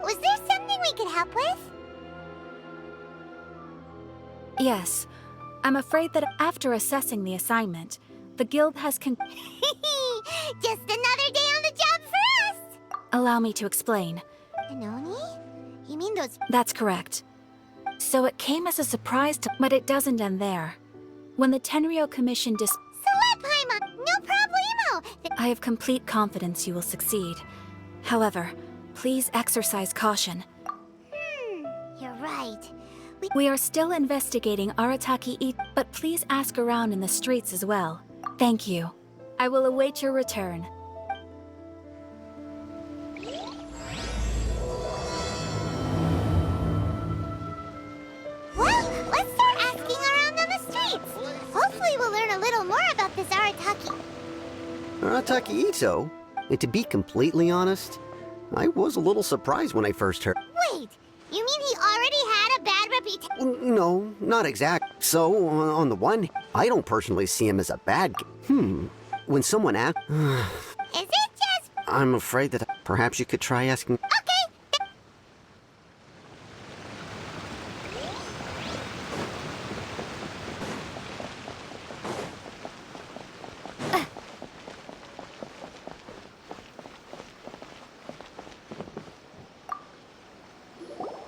Was there something we could help with? Yes. I'm afraid that after assessing the assignment, the guild has Just another day on the job for us! Allow me to explain. An Oni? You mean those... That's correct. So it came as a surprise but it doesn't end there. When the Tenryou Commission Celeb, Paimon! No problemo! I have complete confidence you will succeed. However, please exercise caution. You're right. We are still investigating Arataki Itto, but please ask around in the streets as well. Thank you. I will await your return. Well, let's start asking around on the streets. Hopefully we'll learn a little more about this Arataki. Arataki Itto? And to be completely honest, I was a little surprised when I first heard. Wait, you mean he already had a bad reputation? No, not exact. So, on the one, I don't personally see him as a bad When someone asks... Is it just... I'm afraid that perhaps you could try asking... Okay.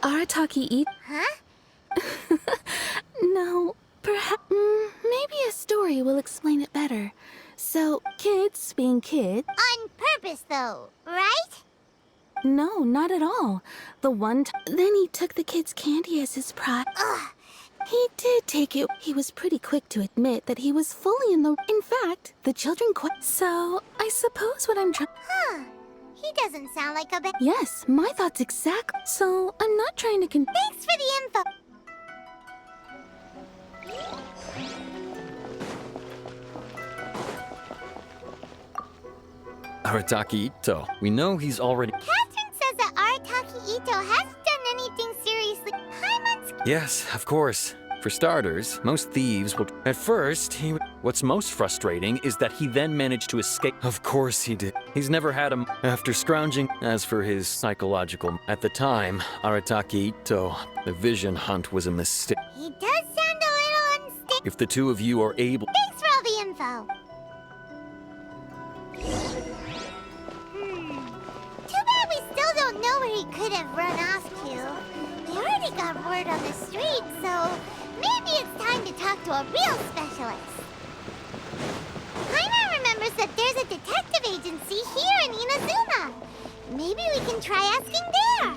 Arataki Itto? Huh? No, perhaps... maybe a story will explain it better. So, kids being kids... On purpose, though, right? No, not at all. The one time... Then he took the kids' candy as his prize. Ugh. He did take it. He was pretty quick to admit that he was fully in the... In fact, the children quit. So, I suppose what I'm trying... Huh. He doesn't sound like a bad... Yes, my thoughts exact. So, I'm not trying to Thanks for the info. Arataki Itto. We know he's already... Catherine says that Arataki Itto hasn't done anything seriously. Paimon's... Yes, of course. For starters, most thieves will... At first, he... What's most frustrating is that he then managed to escape. Of course he did. He's never had him after scrounging. As for his psychological... At the time, Arataki Itto, the vision hunt was a mistake. He does sound a little unstable. If the two of you are able... Thanks for all the info. Too bad we still don't know where he could have run off to. We already got word on the street, so maybe it's time to talk to a real specialist. Paimon remembers that there's a detective agency here in Inazuma. Maybe we can try asking there.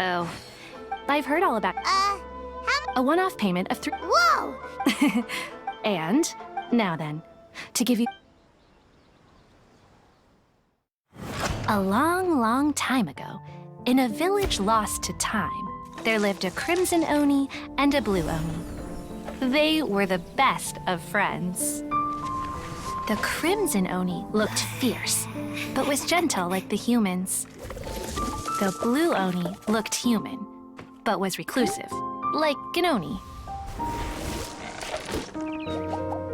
Oh, I've heard all about How... a one-off payment of Whoa! And, now then, to give you... A long, long time ago, in a village lost to time, there lived a crimson Oni and a blue Oni. They were the best of friends. The crimson Oni looked fierce, but was gentle like the humans. The blue Oni looked human, but was reclusive, like an Oni.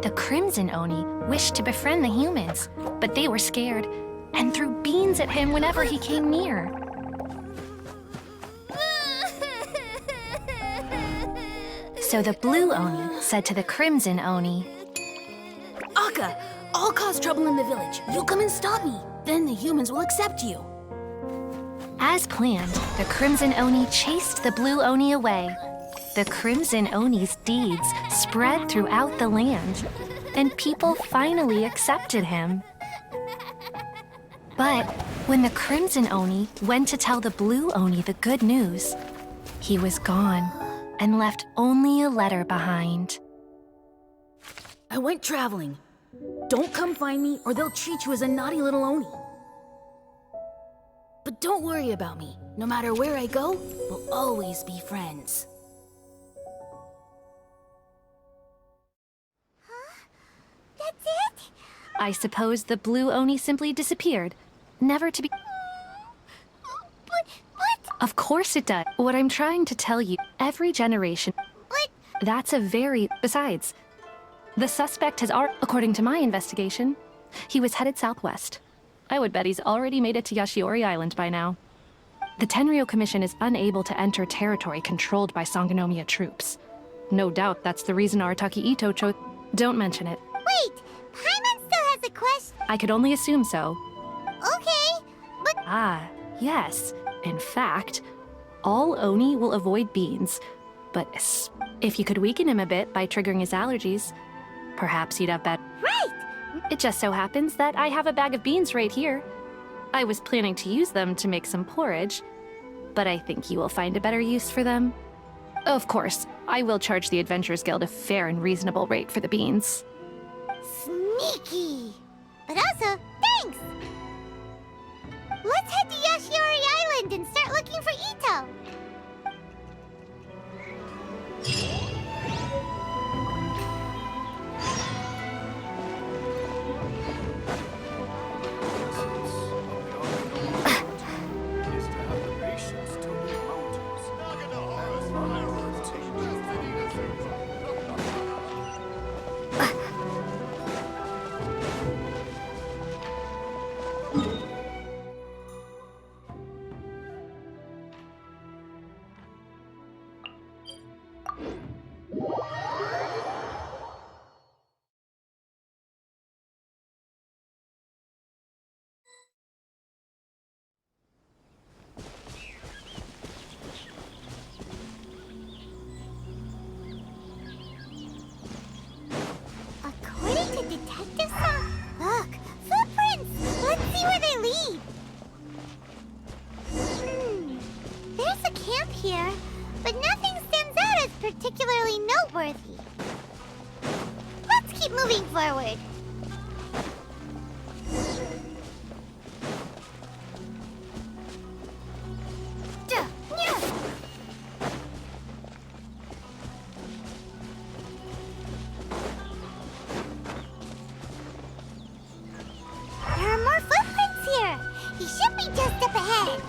The crimson Oni wished to befriend the humans, but they were scared and threw beans at him whenever he came near. So the blue Oni said to the crimson Oni, Akka, I'll cause trouble in the village. You come and stop me. Then the humans will accept you. As planned, the Crimson Oni chased the Blue Oni away. The Crimson Oni's deeds spread throughout the land, and people finally accepted him. But when the Crimson Oni went to tell the Blue Oni the good news, he was gone and left only a letter behind. I went traveling. Don't come find me or they'll treat you as a naughty little Oni. But don't worry about me. No matter where I go, we'll always be friends. I suppose the blue Oni simply disappeared, never to be. But what? Of course it does. What I'm trying to tell you, every generation. But That's a very. Besides, the suspect has according to my investigation, he was headed southwest. I would bet he's already made it to Yashiori Island by now. The Tenryo Commission is unable to enter territory controlled by Sangonomiya troops. No doubt that's the reason Arataki Itto chose. Don't mention it. wait, Paimon still has a question. I could only assume so. Okay, but Ah, yes. In fact, all Oni will avoid beans. But if you could weaken him a bit by triggering his allergies, perhaps he'd have better. right. It just so happens that I have a bag of beans right here. I was planning to use them to make some porridge, but I think you will find a better use for them. Of course, I will charge the Adventurers Guild a fair and reasonable rate for the beans. Sneaky. But also, thanks. Let's head to Yashiori Island and start looking for Itto. According to Detective Song, look, footprints. Let's see where they lead. There's a camp here, but nothing stands out as particularly noteworthy. Let's keep moving forward. Duh, yeah. There are more footprints here. He should be just up ahead.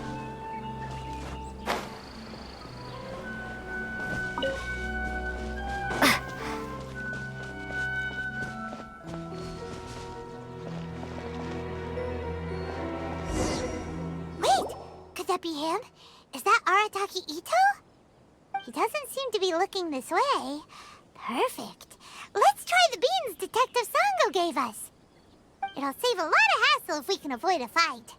Wait, could that be him? Is that Arataki Itto? He doesn't seem to be looking this way. Perfect. Let's try the beans Detective Sango gave us. It'll save a lot of hassle if we can avoid a fight.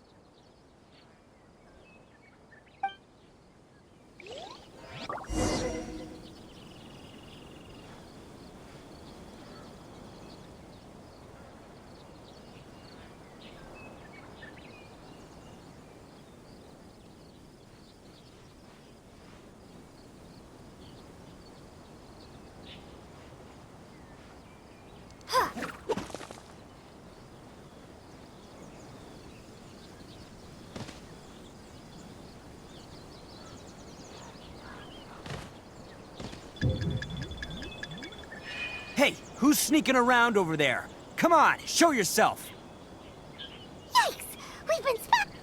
Hey, who's sneaking around over there? Come on, show yourself. Yikes! We've been spotted!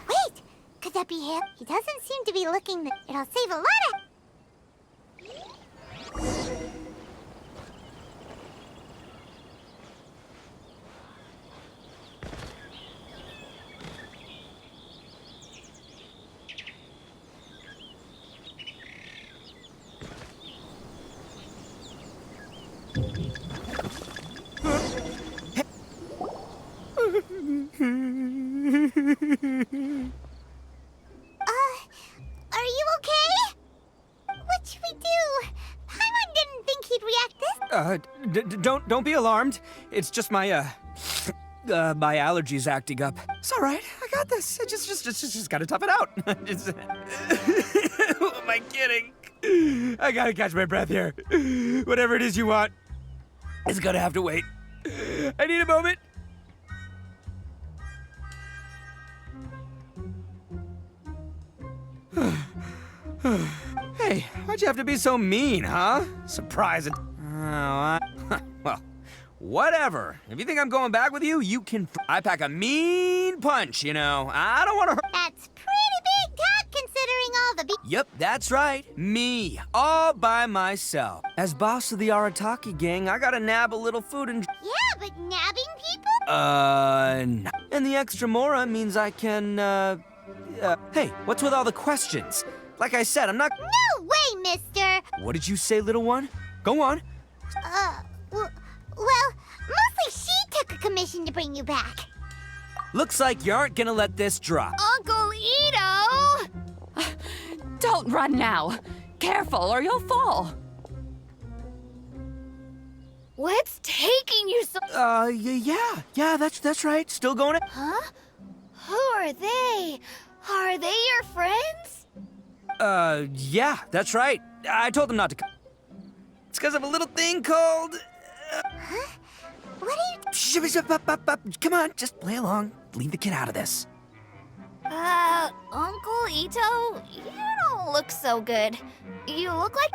Wait! Could that be him? He doesn't seem to be looking It'll save a lot of... Are you okay? What should we do? Paimon didn't think he'd react this... Don't be alarmed. It's just my my allergies acting up. It's all right. I got this. I just gotta tough it out. Who am I kidding? I gotta catch my breath here. Whatever it is you want, it's gonna have to wait. I need a moment. Why'd you have to be so mean, huh? Surprising. Well, whatever. If you think I'm going back with you, you can. I pack a mean punch, you know. I don't want to hurt. That's pretty big talk considering all the Yep, that's right. Me, all by myself. As boss of the Arataki gang, I gotta nab a little food and. Yeah, but nabbing people? No. And the extra mora means I can, hey, what's with all the questions? Like I said, I'm not. No way, mister! What did you say, little one? Go on. Well, mostly she took a commission to bring you back. Looks like you aren't gonna let this drop. Uncle Itto! Don't run now. Careful or you'll fall. What's taking you so... Yeah, that's right. Still going. Huh? Who are they? Are they your friends? Yeah, that's right. I told them not to come. It's because of a little thing called... Huh? What are you... Come on, just play along. Leave the kid out of this. Uncle Itto, you don't look so good. You look like...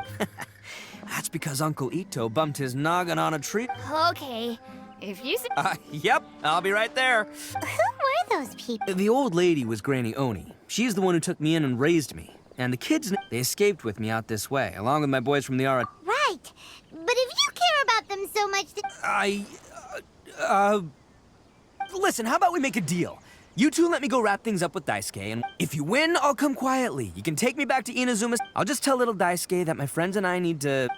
That's because Uncle Itto bumped his noggin on a tree. Okay, if you say... Yep, I'll be right there. Who were those people? The old lady was Granny Oni. She's the one who took me in and raised me. And the kids, they escaped with me out this way, along with my boys from the Ara... Right, but if you care about them so much that... Listen, how about we make a deal? You two let me go wrap things up with Daisuke, and if you win, I'll come quietly. You can take me back to Inazuma's. I'll just tell little Daisuke that my friends and I need to...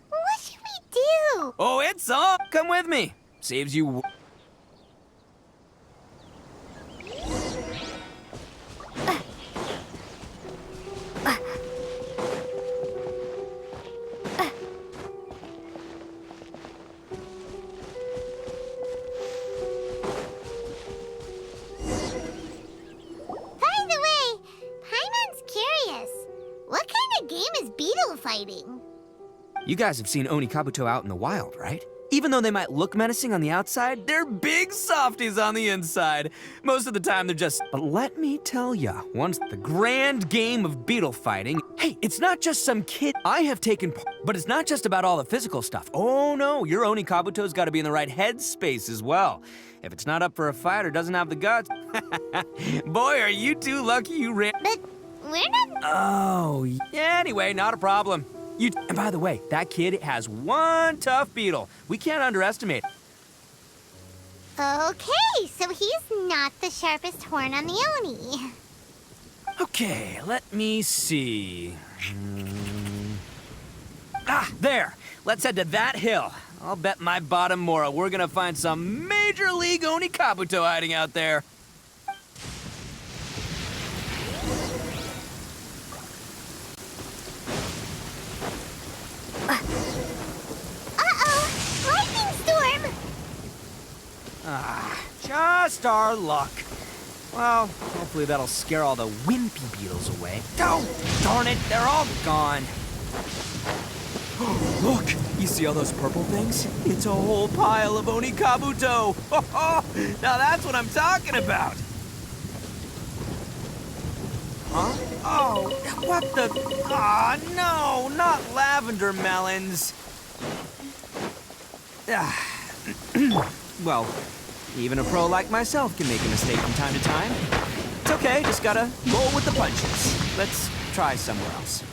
What should we do? Oh, it's on! Come with me. Saves you... What kind of game is beetle fighting? You guys have seen Oni Kabuto out in the wild, right? Even though they might look menacing on the outside, they're big softies on the inside. Most of the time, they're just... But let me tell ya, once the grand game of beetle fighting... Hey, it's not just some kid I have taken part... But it's not just about all the physical stuff. Oh no, your Oni Kabuto's gotta be in the right headspace as well. If it's not up for a fight or doesn't have the guts... Boy, are you two lucky you ran... But we're not... Oh, yeah, anyway, not a problem. And by the way, that kid has one tough beetle. We can't underestimate it. Okay, so he's not the sharpest horn on the Oni. Okay, let me see. There. Let's head to that hill. I'll bet my bottom mora we're gonna find some major league Oni Kabuto hiding out there. Just our luck. Well, hopefully that'll scare all the wimpy beetles away. Oh, darn it, they're all gone. Look, you see all those purple things? It's a whole pile of Oni Kabuto. Now that's what I'm talking about. Huh? Oh, what the? No, not lavender melons. Well, even a pro like myself can make a mistake from time to time. It's okay, just gotta roll with the punches. Let's try somewhere else.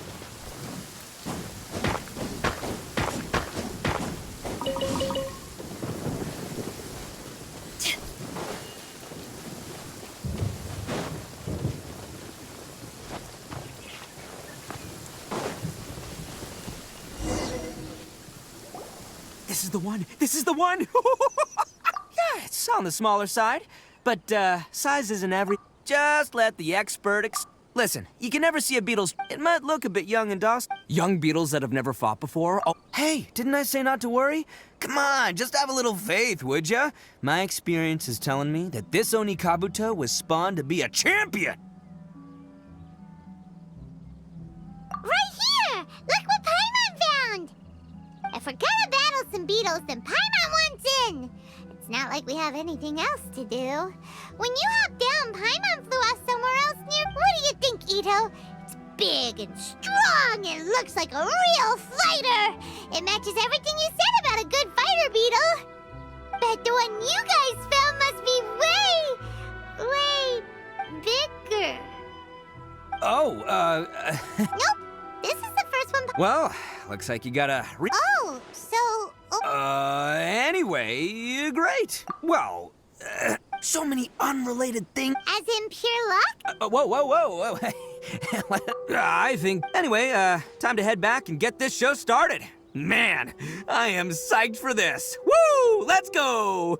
This is the one! This is the one! Yeah, it's on the smaller side, but size isn't every... Just let the expert Listen, you can never see a beetle's... It might look a bit young and docile. Young beetles that have never fought before. Oh, hey, didn't I say not to worry? Come on, just have a little faith, would ya? My experience is telling me that this Oni Kabuto was spawned to be a champion. Right here! Look what Paimon found! If we're gonna battle some beetles, then Paimon wants in! It's not like we have anything else to do. When you hopped down, Paimon flew off somewhere else near... What do you think, Itto? It's big and strong and looks like a real fighter. It matches everything you said about a good fighter beetle. Bet the one you guys found must be way bigger. Oh, Nope, this is the first one. well, looks like you gotta Oh, so... Oh, anyway, great. Well, so many unrelated things. as in pure luck? Whoa. I think. Anyway, time to head back and get this show started. Man, I am psyched for this. Woo! Let's go!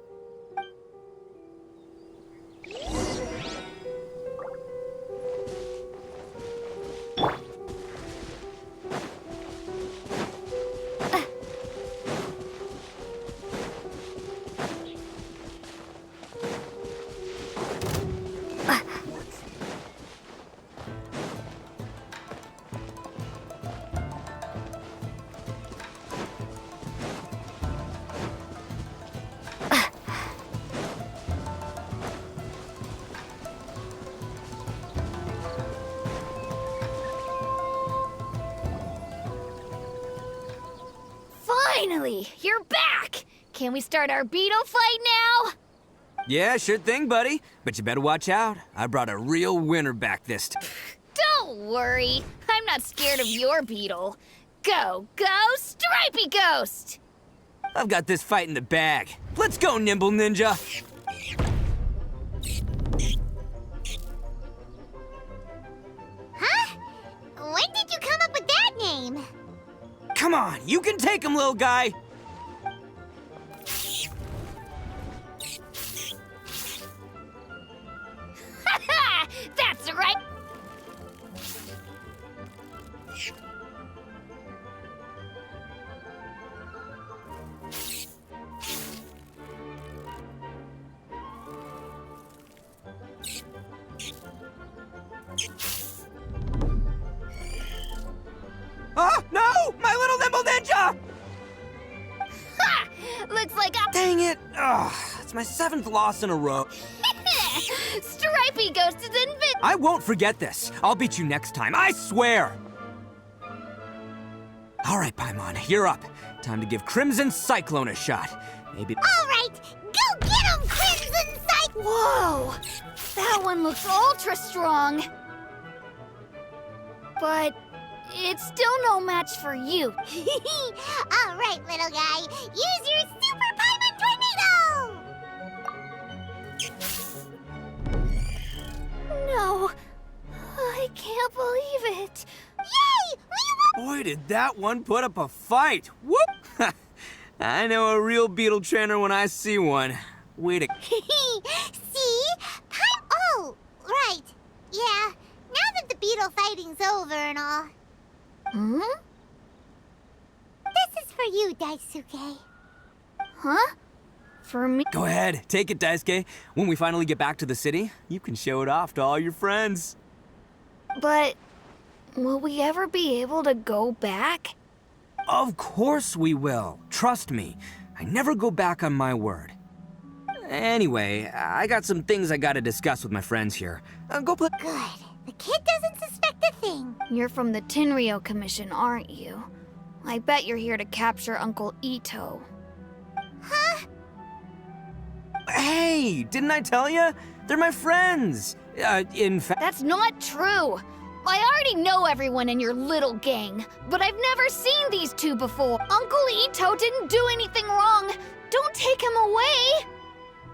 Finally, you're back! Can we start our beetle fight now? Yeah, sure thing, buddy. But you better watch out. I brought a real winner back this time. Don't worry, I'm not scared of your beetle. Go, Stripey Ghost! I've got this fight in the bag. Let's go, Nimble Ninja. Huh? When did you come up with that name? Come on, you can take him, little guy. That's right! Oh, no! My little Nimble Ninja! Ha! Looks like Dang it! Ugh, it's my 7th loss in a row. Stripey Ghost is invincible! I won't forget this. I'll beat you next time, I swear! All right, Paimon, you're up. Time to give Crimson Cyclone a shot. Maybe... All right, go get him, Crimson Cyclone! Whoa! That one looks ultra strong. But it's still no match for you. All right, little guy, use your Super Paimon Tornado! No, I can't believe it. Yay! We won! Boy, did that one put up a fight. Whoop! I know a real beetle trainer when I see one. Way to... See? Oh, right. Yeah, now that the beetle fighting's over and all. Hmm? This is for you, Daisuke. Huh? For me? Go ahead, take it, Daisuke. When we finally get back to the city, you can show it off to all your friends. But will we ever be able to go back? Of course we will. Trust me. I never go back on my word. Anyway, I got some things I gotta discuss with my friends here. Go play. Good. The kid doesn't suspect a thing. You're from the Tenryo Commission, aren't you? I bet you're here to capture Uncle Itto. Huh? Hey, didn't I tell you? They're my friends. In fact... That's not true! I already know everyone in your little gang, but I've never seen these two before. Uncle Itto didn't do anything wrong. Don't take him away!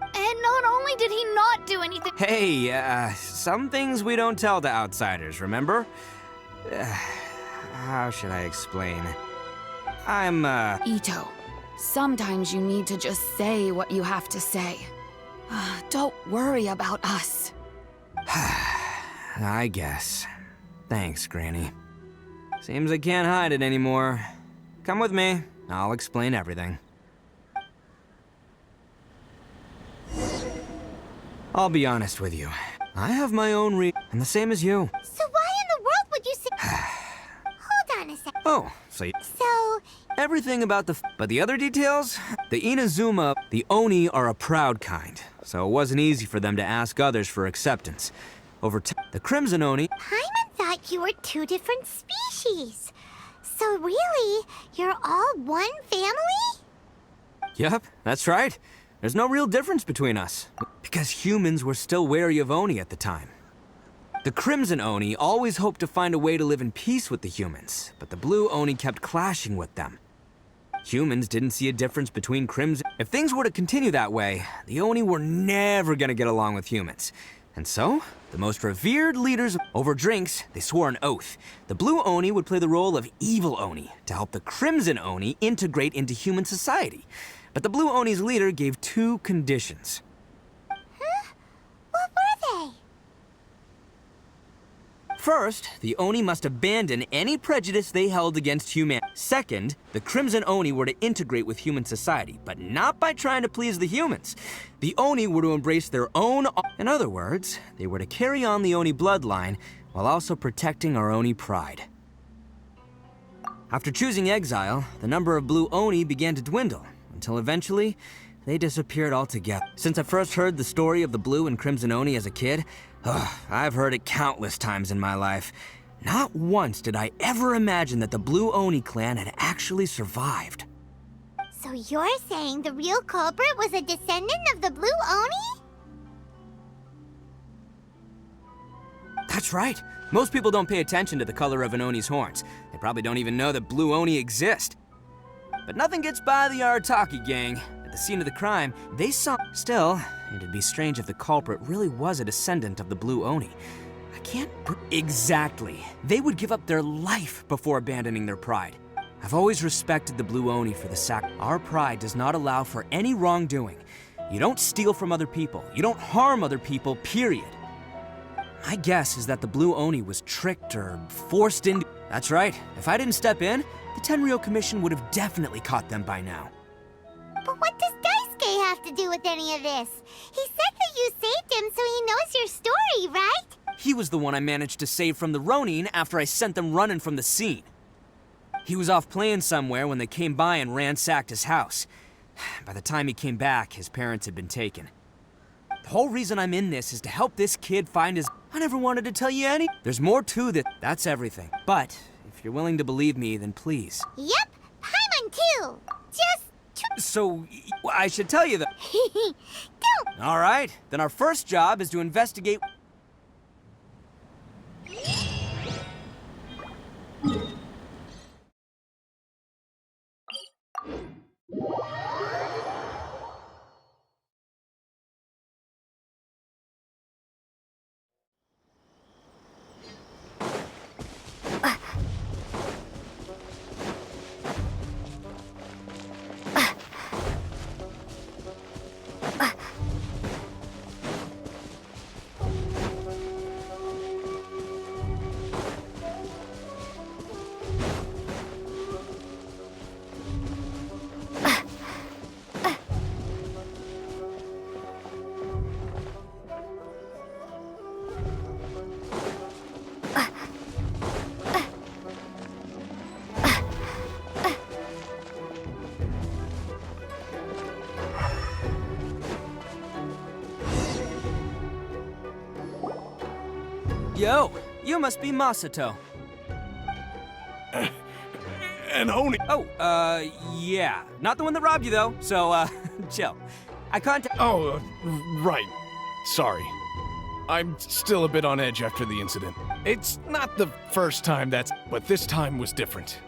And not only did he not do anything— Hey, some things we don't tell to outsiders, remember? How should I explain? I'm, Itto, sometimes you need to just say what you have to say. Don't worry about us. I guess. Thanks, Granny. Seems I can't hide it anymore. Come with me. I'll explain everything. I'll be honest with you. I have my own and the same as you. So why in the world would you say... Hold on a sec. Oh, so So, everything about but the other details? The Inazuma, the Oni are a proud kind, so it wasn't easy for them to ask others for acceptance. over the Crimson Oni. Paimon thought you were two different species. So really, you're all one family? Yep, that's right. There's no real difference between us. Because humans were still wary of Oni at the time. The Crimson Oni always hoped to find a way to live in peace with the humans, but the Blue Oni kept clashing with them. Humans didn't see a difference between Crimson. If things were to continue that way, the Oni were never gonna get along with humans. And so, the most revered leaders over drinks, they swore an oath. The Blue Oni would play the role of evil Oni to help the Crimson Oni integrate into human society. But the Blue Oni's leader gave 2 conditions. Huh? What were they? First, the Oni must abandon any prejudice they held against humanity. Second, the Crimson Oni were to integrate with human society, but not by trying to please the humans. The Oni were to embrace their own... In other words, they were to carry on the Oni bloodline while also protecting our Oni pride. After choosing exile, the number of Blue Oni began to dwindle, until eventually, they disappeared altogether. Since I first heard the story of the Blue and Crimson Oni as a kid, I've heard it countless times in my life. Not once did I ever imagine that the Blue Oni clan had actually survived. So you're saying the real culprit was a descendant of the Blue Oni? That's right. Most people don't pay attention to the color of an Oni's horns. They probably don't even know that Blue Oni exist. But nothing gets by the Arataki gang. At the scene of the crime, they saw... Still, it'd be strange if the culprit really was a descendant of the Blue Oni. I can't... Exactly. They would give up their life before abandoning their pride. I've always respected the Blue Oni for the sac. Our pride does not allow for any wrongdoing. You don't steal from other people. You don't harm other people, period. My guess is that the Blue Oni was tricked or forced into... That's right. If I didn't step in, the Tenryou Commission would have definitely caught them by now. But what does Daisuke have to do with any of this? He said that you saved him so he knows your story, right? He was the one I managed to save from the Ronin after I sent them running from the scene. He was off playing somewhere when they came by and ransacked his house. By the time he came back, his parents had been taken. The whole reason I'm in this is to help this kid find his... I never wanted to tell you any... There's more to this. That's everything. But, if you're willing to believe me, then please. Yep, Paimon too. Just... So, I should tell you that... Don't... All right, then our first job is to investigate... Yo, you must be Masato. An Oni. Oh, yeah. Not the one that robbed you, though, so, chill. I contact... Oh, right. Sorry. I'm still a bit on edge after the incident. It's not the first time but this time was different.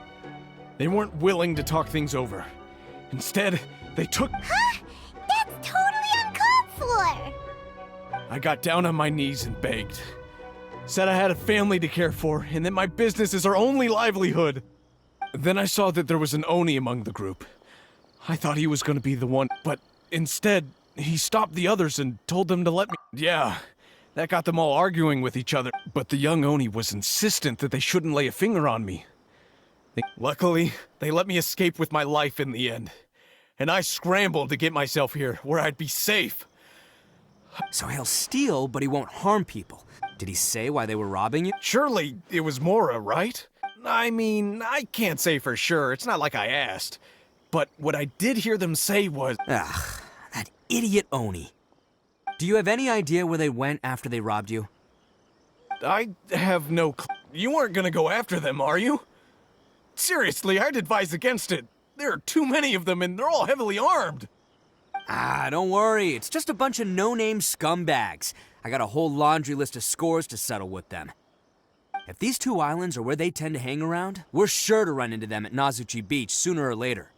They weren't willing to talk things over. Instead, they took... Huh? That's totally uncalled for! I got down on my knees and begged. Said I had a family to care for, and that my business is our only livelihood. Then I saw that there was an Oni among the group. I thought he was gonna be the one, but instead, he stopped the others and told them to let me... Yeah, that got them all arguing with each other. But the young Oni was insistent that they shouldn't lay a finger on me. Luckily, they let me escape with my life in the end. And I scrambled to get myself here, where I'd be safe. So he'll steal, but he won't harm people. Did he say why they were robbing you? Surely it was Mora, right? I mean, I can't say for sure. It's not like I asked. But what I did hear them say was... Ugh, that idiot Oni. Do you have any idea where they went after they robbed you? I have no You aren't gonna go after them, are you? Seriously, I'd advise against it. There are too many of them, and they're all heavily armed. Ah, don't worry. It's just a bunch of no-name scumbags. I got a whole laundry list of scores to settle with them. If these two islands are where they tend to hang around, we're sure to run into them at Nazuchi Beach sooner or later.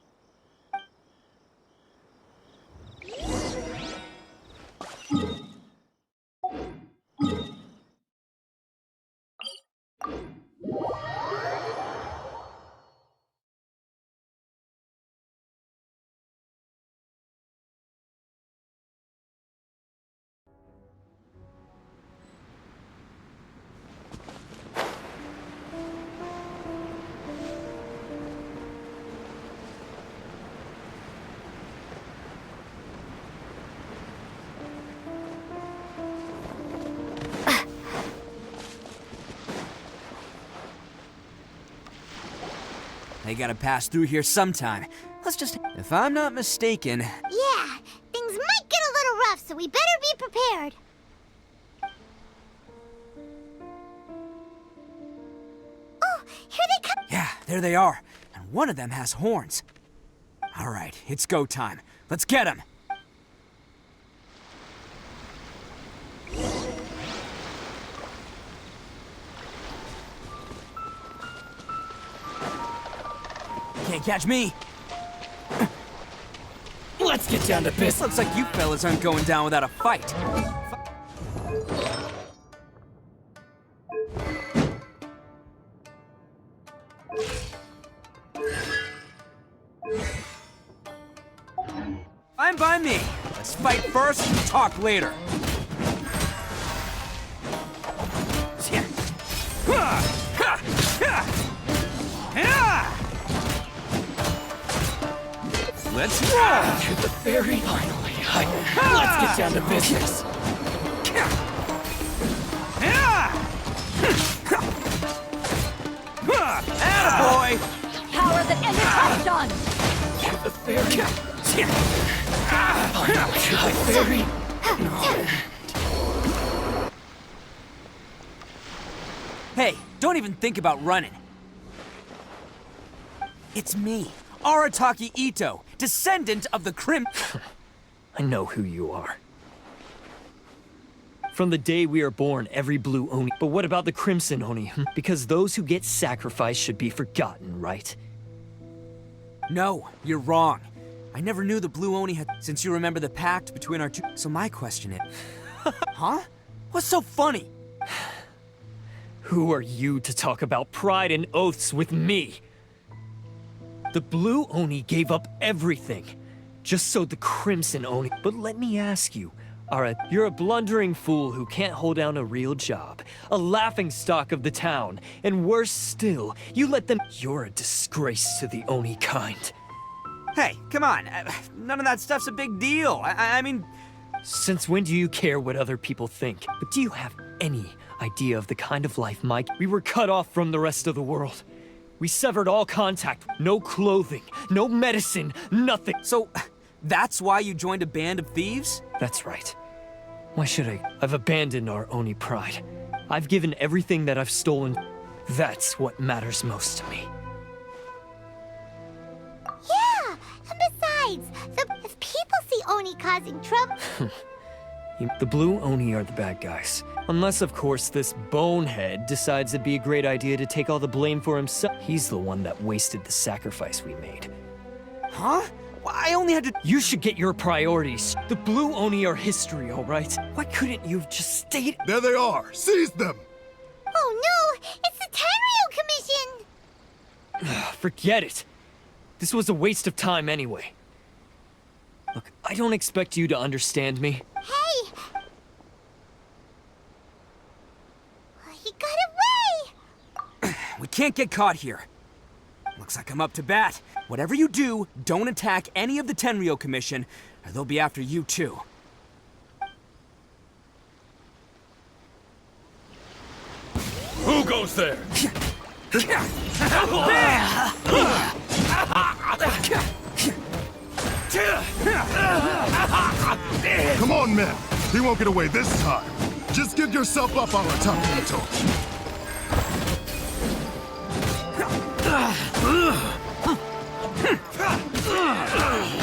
They gotta pass through here sometime. Let's just... If I'm not mistaken... Yeah, things might get a little rough, so we better be prepared. Oh, here they come! Yeah, there they are. And one of them has horns. All right, it's go time. Let's get him! Can't catch me. Let's get down to business. Looks like you fellas aren't going down without a fight. Fine by me. Let's fight first and talk later. Let's roll! To the very finally. Let's get down to business. Attaboy! Power that ended Touchdown! To the very finally. To the very Hey, don't even think about running. It's me, Arataki Itto, descendant of the I know who you are. From the day we are born, every blue Oni. But what about the crimson Oni? Because those who get sacrificed should be forgotten, right? No, you're wrong. I never knew the blue Oni had... Since you remember the pact between our two... So my question is... Huh? What's so funny? Who are you to talk about pride and oaths with me? The blue Oni gave up everything, just so the crimson Oni... But let me ask you, you're a blundering fool who can't hold down a real job, a laughingstock of the town, and worse still, you let them... You're a disgrace to the Oni kind. Hey, come on. None of that stuff's a big deal. I mean... Since when do you care what other people think? But do you have any idea of the kind of life we were cut off from the rest of the world? We severed all contact, no clothing, no medicine, nothing. So, that's why you joined a band of thieves? That's right. Why should I? I've abandoned our Oni pride. I've given everything that I've stolen. That's what matters most to me. Yeah, and besides, if people see Oni causing trouble... The blue Oni are the bad guys. Unless, of course, this bonehead decides it'd be a great idea to take all the blame for himself. He's the one that wasted the sacrifice we made. Huh? Well, I only had to... You should get your priorities. The blue Oni are history, all right? Why couldn't you have just stayed... There they are! Seize them! Oh no! It's the Tenryo Commission! Forget it. This was a waste of time anyway. Look, I don't expect you to understand me. Hey! He got away! We can't get caught here. Looks like I'm up to bat. Whatever you do, don't attack any of the Tenryo Commission, or they'll be after you too. Who goes there? Come on, men! He won't get away this time! Just give yourself up, Arataki Itto.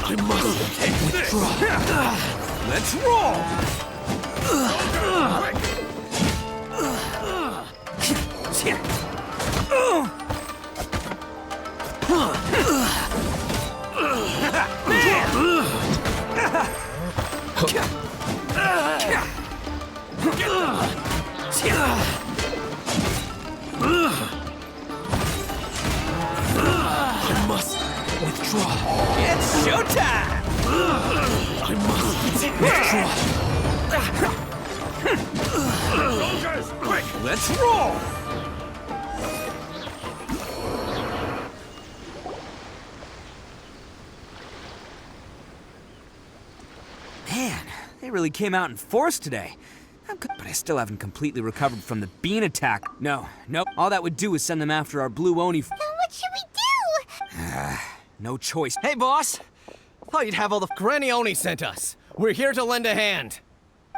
I must withdraw. Let's roll! I must withdraw. It's showtime! I must withdraw. Soldiers, quick! Let's roll! Man, they really came out in force today. But I still haven't completely recovered from the bean attack. No, all that would do is send them after our blue Oni. Then what should we do? No choice. Hey, boss! Thought you'd have all the Granny Oni sent us. We're here to lend a hand.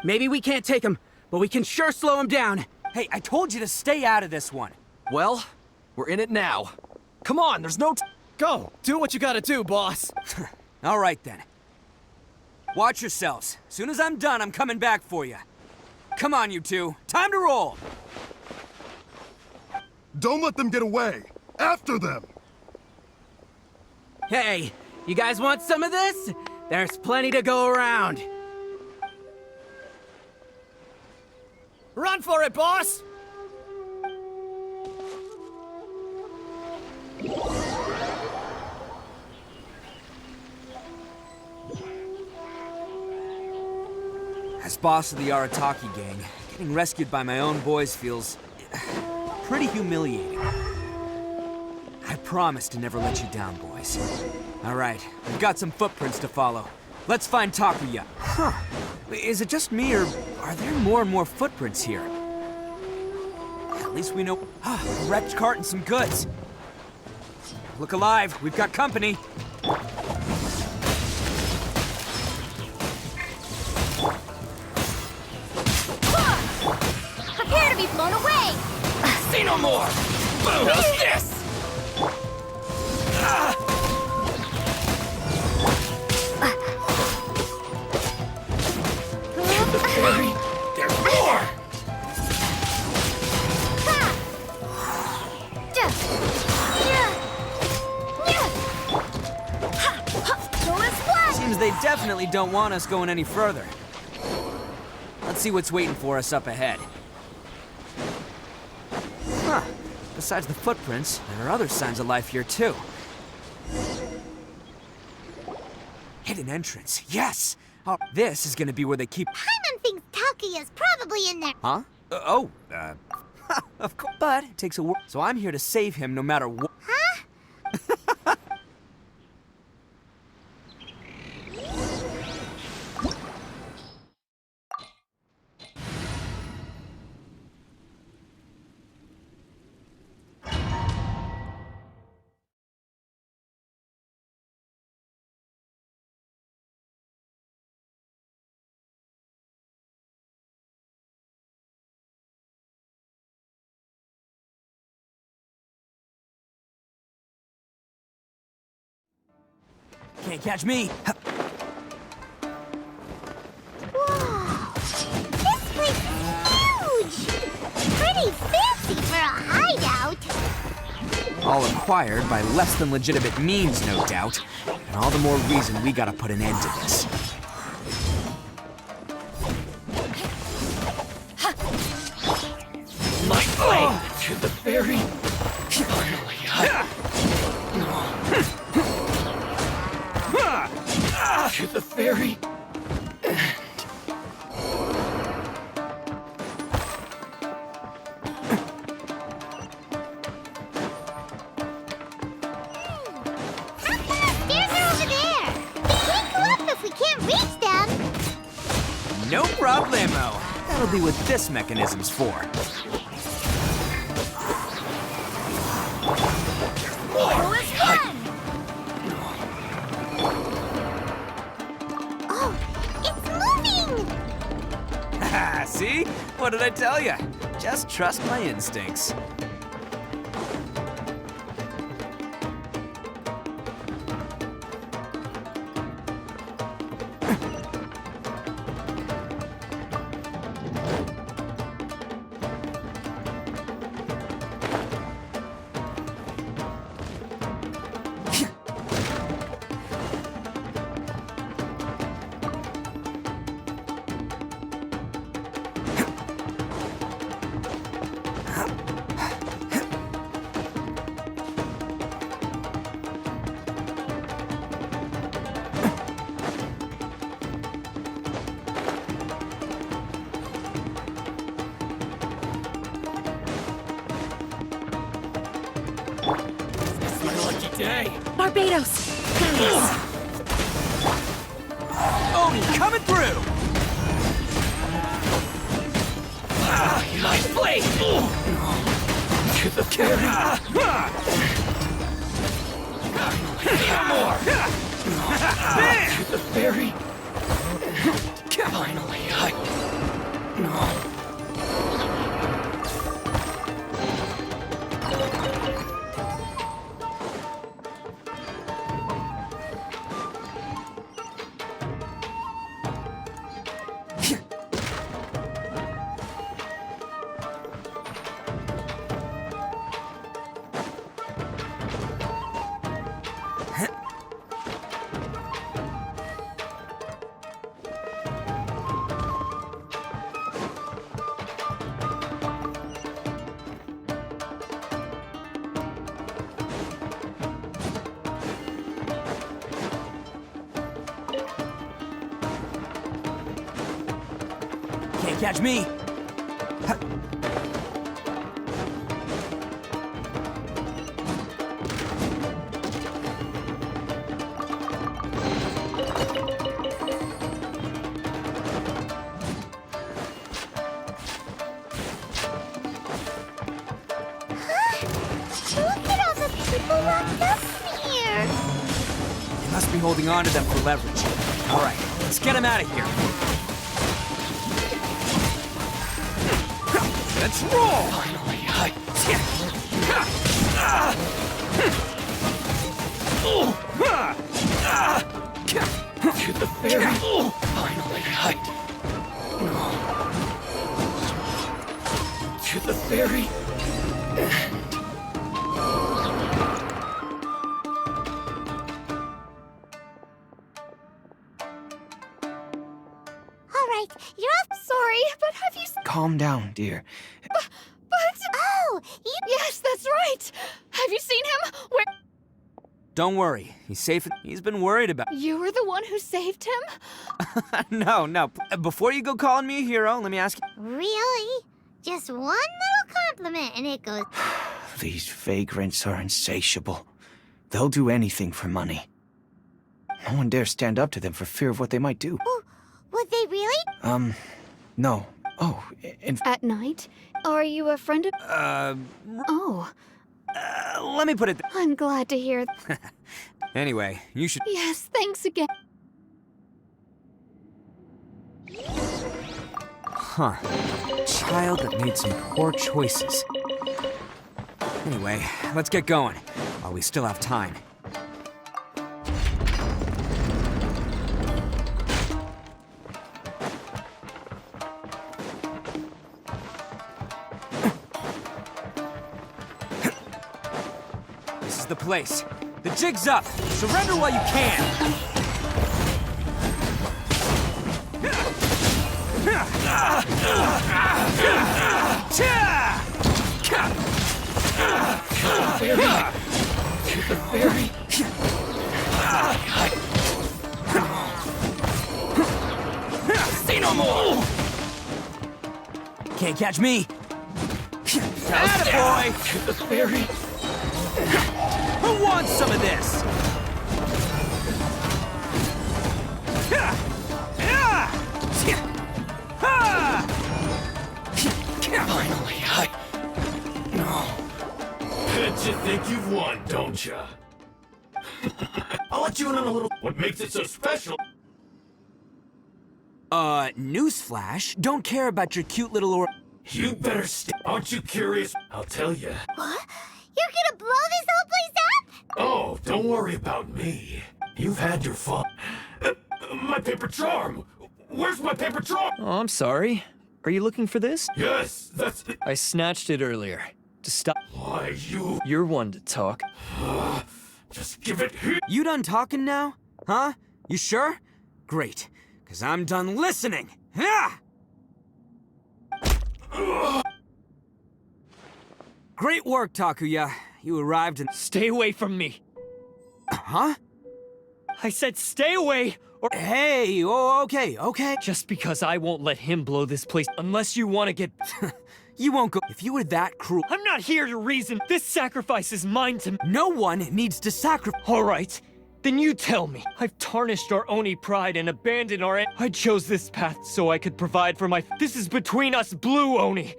Maybe we can't take him, but we can sure slow him down. Hey, I told you to stay out of this one. Well, we're in it now. Come on, there's no Go! Do what you gotta do, boss! All right, then. Watch yourselves. As soon as I'm done, I'm coming back for you. Come on, you two. Time to roll! Don't let them get away. After them. Hey, you guys want some of this? There's plenty to go around. Run for it, boss! As boss of the Arataki gang, getting rescued by my own boys feels pretty humiliating. I promise to never let you down, boys. All right, we've got some footprints to follow. Let's find Takuya. Huh. Is it just me, or are there more and more footprints here? At least we know... a wrecked cart and some goods. Look alive, we've got company. Prepare to be blown away! Say no more! Boom! How's this? There's more! Seems they definitely don't want us going any further. Let's see what's waiting for us up ahead. Huh. Besides the footprints, there are other signs of life here, too. Hidden entrance, yes! Oh, this is gonna be where they keep... Paimon thinks Takuya's probably in there. Huh? Of course. But it takes a war, so I'm here to save him no matter what. Huh? Can't catch me. Whoa! This place is huge! Pretty fancy for a hideout. All acquired by less than legitimate means, no doubt. And all the more reason we gotta put an end to this. My way to the very... Finally, to the very end. Stairs are over there. We can't go up if we can't reach them. No problemo. That'll be what this mechanism's for. Who is fun? Oh, it's moving! See? What did I tell you? Just trust my instincts. Barbados! Guys! Oni, coming through! Nice blade! To the carry! More! To the ferry! Finally, Can't catch me! Look at all the people locked up here. They must be holding on to them for leverage. All right, let's get them out of here. Let's roll! Finally, to the ferry! Finally, to the ferry! All right, you're up. Sorry, but have you... Calm down, dear. But... Oh, you... Yes, that's right! Have you seen him? Where... Don't worry, he's safe. He's been worried about... You were the one who saved him? No. Before you go calling me a hero, let me ask you... Really? Just one little compliment and it goes... These vagrants are insatiable. They'll do anything for money. No one dares stand up to them for fear of what they might do. Oh, would they really? No. Oh, At night? Are you a friend of... Oh, let me put it... I'm glad to hear... Anyway, you should... Yes, thanks again. Huh. Child that made some poor choices. Anyway, let's get going, while we still have time. This is the place. The jig's up. Surrender while you can. To the ferry! See no more! Can't catch me! Attaboy! To the ferry! Who wants some of this? Finally, Bet you think you've won, don't ya? I'll let you in on a little... What makes it so special? Newsflash, don't care about your cute little You better stay. Aren't you curious? I'll tell you. What? You're gonna blow this whole place up? Oh, don't worry about me. You've had your fun. My paper charm! Where's my paper charm? Oh, I'm sorry. Are you looking for this? Yes, that's it. I snatched it earlier. To stop. Why, you... You're one to talk. Just give it here. You done talking now? Huh? You sure? Great, because I'm done listening. Ah! Great work, Takuya. You arrived and... Stay away from me. Huh? I said stay away, or... Hey, oh, okay. Just because I won't let him blow this place unless you want to get... You won't go... If you were that cruel... I'm not here to reason. This sacrifice is mine to... No one needs to sacrifice... All right, then you tell me. I've tarnished our Oni pride and abandoned our... I chose this path so I could provide for my... This is between us, Blue Oni.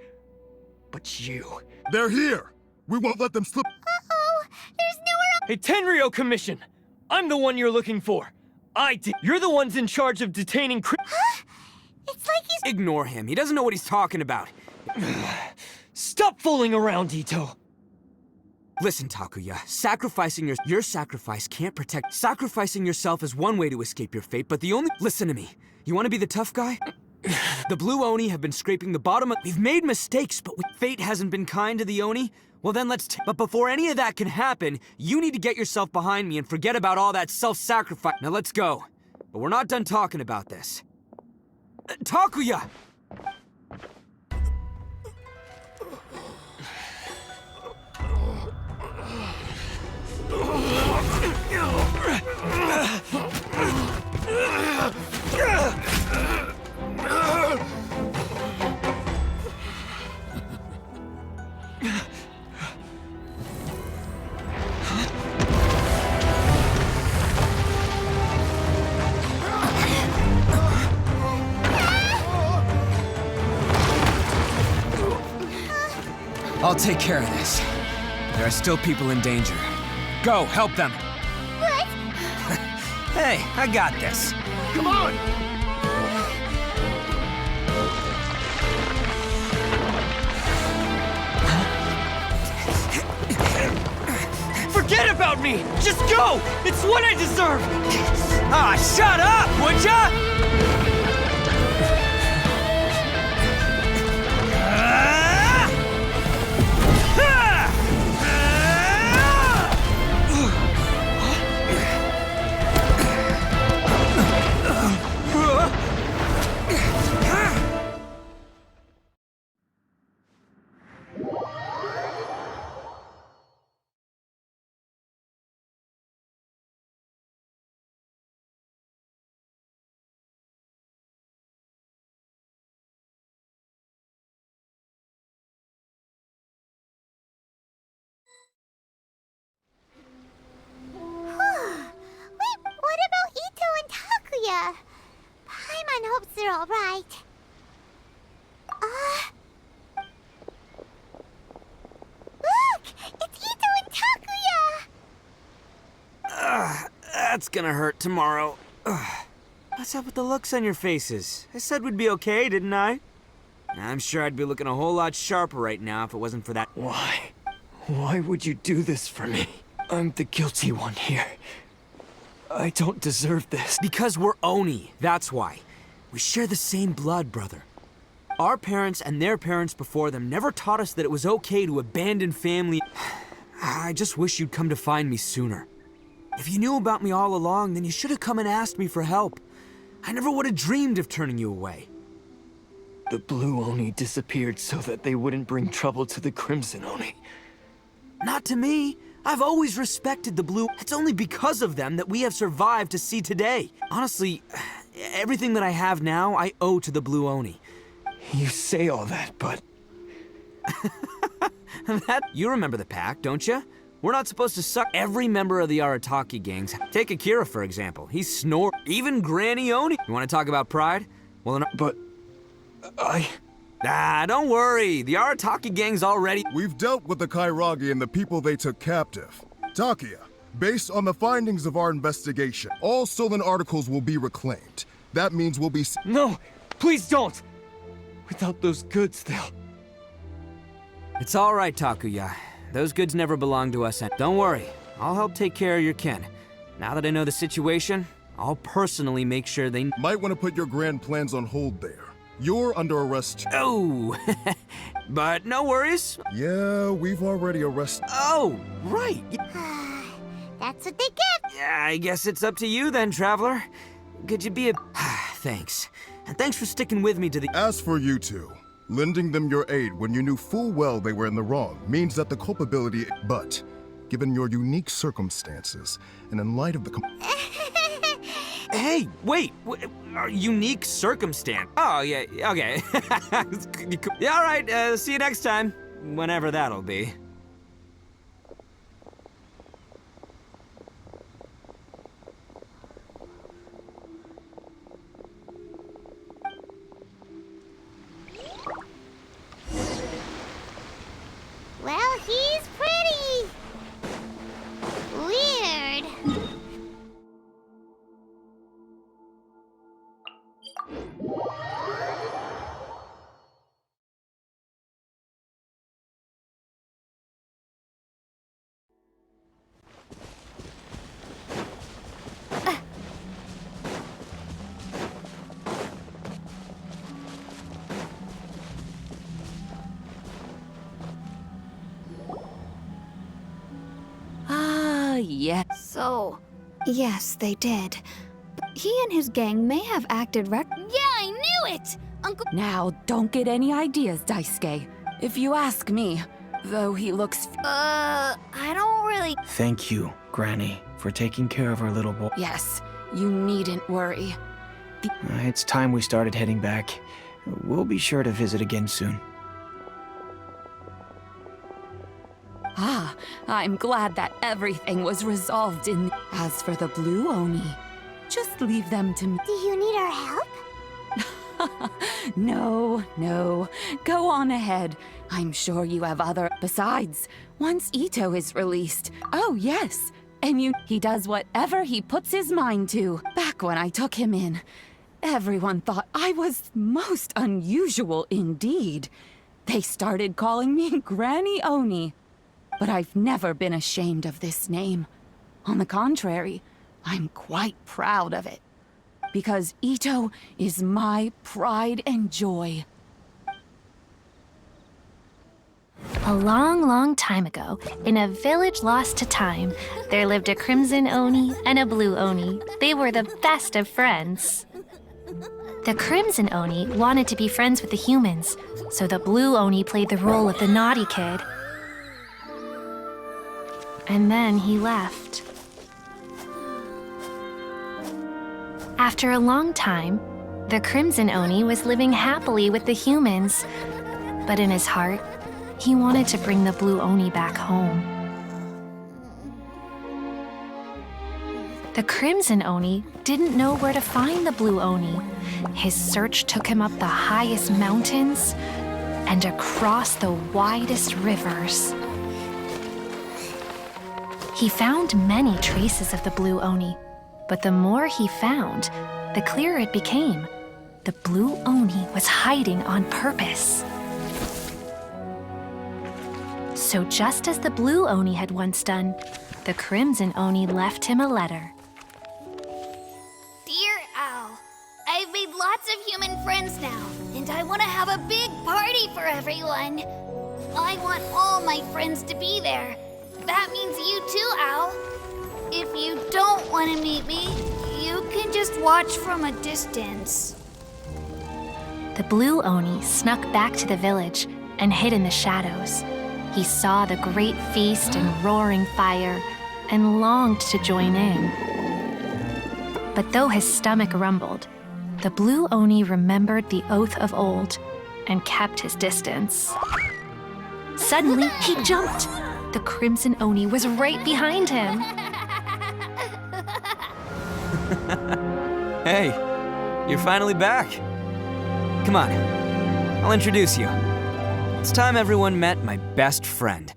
But you... They're here! We won't let them slip. Uh-oh! There's nowhere else. Hey, Tenryo Commission! I'm the one you're looking for. You're the ones in charge of detaining Huh? It's like he's... Ignore him. He doesn't know what he's talking about. Stop fooling around, Itto. Listen, Takuya. Sacrificing your sacrifice can't protect... Sacrificing yourself is one way to escape your fate, but the only... Listen to me. You want to be the tough guy? The Blue Oni have been scraping the bottom of... We've made mistakes, but fate hasn't been kind to the Oni. Well then but before any of that can happen, you need to get yourself behind me and forget about all that self-sacrifice. Now let's go. But we're not done talking about this. Takuya! I'll take care of this. There are still people in danger. Go, help them. What? Hey, I got this. Come on! Forget about me! Just go! It's what I deserve! Ah, shut up, would ya? Wait, what about Itto and Takuya? Paimon hopes they're all right. Look! It's Itto and Takuya! That's gonna hurt tomorrow. What's up with the looks on your faces? I said we'd be okay, didn't I? I'm sure I'd be looking a whole lot sharper right now if it wasn't for that. Why? Why would you do this for me? I'm the guilty one here. I don't deserve this. Because we're Oni, that's why. We share the same blood, brother. Our parents and their parents before them never taught us that it was okay to abandon family. I just wish you'd come to find me sooner. If you knew about me all along, then you should have come and asked me for help. I never would have dreamed of turning you away. The Blue Oni disappeared so that they wouldn't bring trouble to the Crimson Oni. Not to me. I've always respected the Blue. It's only because of them that we have survived to see today. Honestly, everything that I have now, I owe to the Blue Oni. You say all that, but... You remember the pact, don't you? We're not supposed to suck every member of the Arataki gangs. Take Akira, for example. He snore. Even Granny Oni. You want to talk about pride? Well, then... But... don't worry. The Arataki gang's already... We've dealt with the Kairagi and the people they took captive. Takuya, based on the findings of our investigation, all stolen articles will be reclaimed. That means we'll be... No, please don't! Without those goods, they'll... It's all right, Takuya. Those goods never belonged to us, and don't worry. I'll help take care of your kin. Now that I know the situation, I'll personally make sure they... Might want to put your grand plans on hold there. You're under arrest. Oh, but no worries. Yeah, we've already arrested... Oh, right. That's what they get. Yeah, I guess it's up to you then, Traveler. Could you be a... Thanks. And thanks for sticking with me to the... As for you two, lending them your aid when you knew full well they were in the wrong means that the culpability... But, given your unique circumstances, and in light of the... Hey, wait! Unique circumstance. Oh, yeah, okay. Yeah, all right, see you next time. Whenever that'll be. Well, he's pretty. Weird. Yeah. So, yes, they did. But he and his gang may have acted Yeah, I knew it! Uncle... Now, don't get any ideas, Daisuke. If you ask me, though he looks... I don't really... Thank you, Granny, for taking care of our little boy. Yes, you needn't worry. It's time we started heading back. We'll be sure to visit again soon. Ah, I'm glad that everything was resolved in... As for the Blue Oni, just leave them to me. Do you need our help? No. Go on ahead. I'm sure you have other... Besides, once Itto is released... Oh, yes. And he does whatever he puts his mind to. Back when I took him in, everyone thought I was most unusual indeed. They started calling me Granny Oni. But I've never been ashamed of this name. On the contrary, I'm quite proud of it. Because Itto is my pride and joy. A long, long time ago, in a village lost to time, there lived a crimson Oni and a blue Oni. They were the best of friends. The crimson Oni wanted to be friends with the humans, so the blue Oni played the role of the naughty kid. And then he left. After a long time, the Crimson Oni was living happily with the humans, but in his heart, he wanted to bring the Blue Oni back home. The Crimson Oni didn't know where to find the Blue Oni. His search took him up the highest mountains and across the widest rivers. He found many traces of the Blue Oni, but the more he found, the clearer it became. The Blue Oni was hiding on purpose. So just as the Blue Oni had once done, the Crimson Oni left him a letter. Dear Owl, I've made lots of human friends now, and I want to have a big party for everyone. I want all my friends to be there. That means you too, Owl. If you don't want to meet me, you can just watch from a distance. The Blue Oni snuck back to the village and hid in the shadows. He saw the great feast and roaring fire and longed to join in. But though his stomach rumbled, the Blue Oni remembered the oath of old and kept his distance. Suddenly, he jumped. The Crimson Oni was right behind him. Hey, you're finally back. Come on, I'll introduce you. It's time everyone met my best friend.